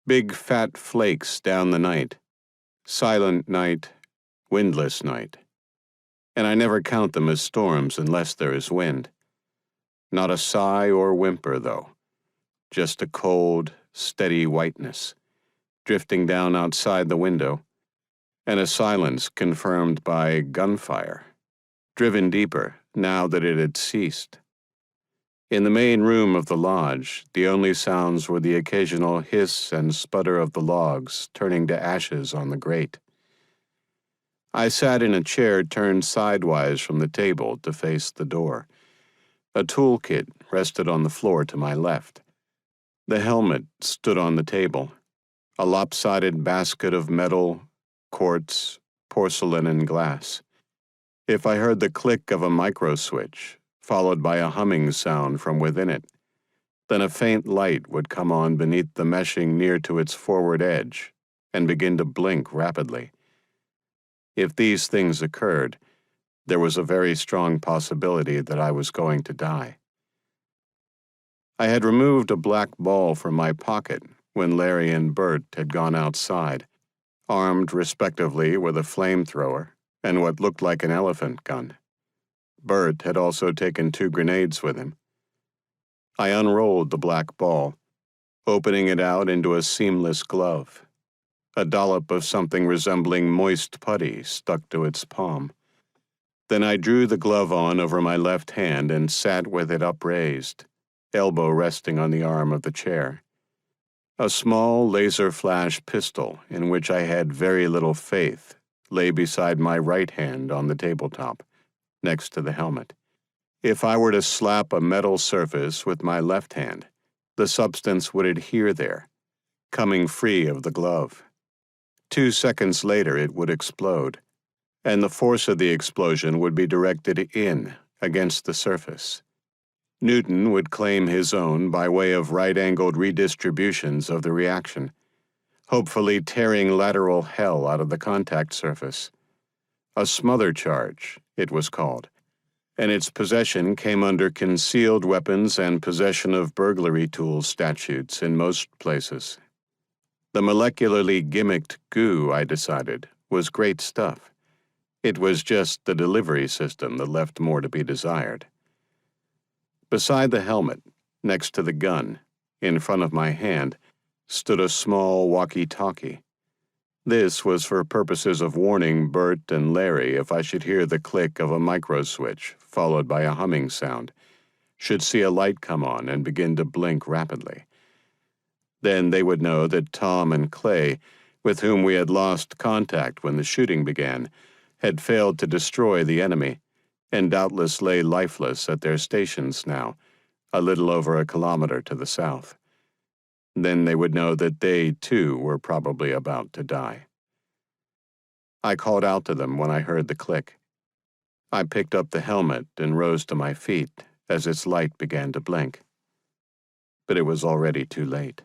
Big fat flakes down the night. Silent night, windless night. And I never count them as storms unless there is wind. Not a sigh or whimper, though. Just a cold, steady whiteness, drifting down outside the window, and a silence confirmed by gunfire, driven deeper now that it had ceased. In the main room of the lodge, the only sounds were the occasional hiss and sputter of the logs turning to ashes on the grate. I sat in a chair turned sidewise from the table to face the door. A toolkit rested on the floor to my left. The helmet stood on the table, a lopsided basket of metal, quartz, porcelain, and glass. If I heard the click of a micro switch, followed by a humming sound from within it, then a faint light would come on beneath the meshing near to its forward edge and begin to blink rapidly. If these things occurred, there was a very strong possibility that I was going to die. I had removed a black ball from my pocket when Larry and Bert had gone outside, armed respectively with a flamethrower and what looked like an elephant gun. Bert had also taken 2 grenades with him. I unrolled the black ball, opening it out into a seamless glove. A dollop of something resembling moist putty stuck to its palm. Then I drew the glove on over my left hand and sat with it upraised, elbow resting on the arm of the chair. A small laser flash pistol, in which I had very little faith, lay beside my right hand on the tabletop, next to the helmet. If I were to slap a metal surface with my left hand, the substance would adhere there, coming free of the glove. 2 seconds later it would explode, and the force of the explosion would be directed in, against the surface. Newton would claim his own by way of right-angled redistributions of the reaction, hopefully tearing lateral hell out of the contact surface. A smother charge, it was called, and its possession came under concealed weapons and possession of burglary tools statutes in most places. The molecularly gimmicked goo, I decided, was great stuff. It was just the delivery system that left more to be desired. Beside the helmet, next to the gun, in front of my hand, stood a small walkie-talkie. This was for purposes of warning Bert and Larry if I should hear the click of a micro switch, followed by a humming sound, should see a light come on and begin to blink rapidly. Then they would know that Tom and Clay, with whom we had lost contact when the shooting began, had failed to destroy the enemy, and doubtless lay lifeless at their stations now, a little over a kilometer to the south. Then they would know that they, too, were probably about to die. I called out to them when I heard the click. I picked up the helmet and rose to my feet as its light began to blink. But it was already too late.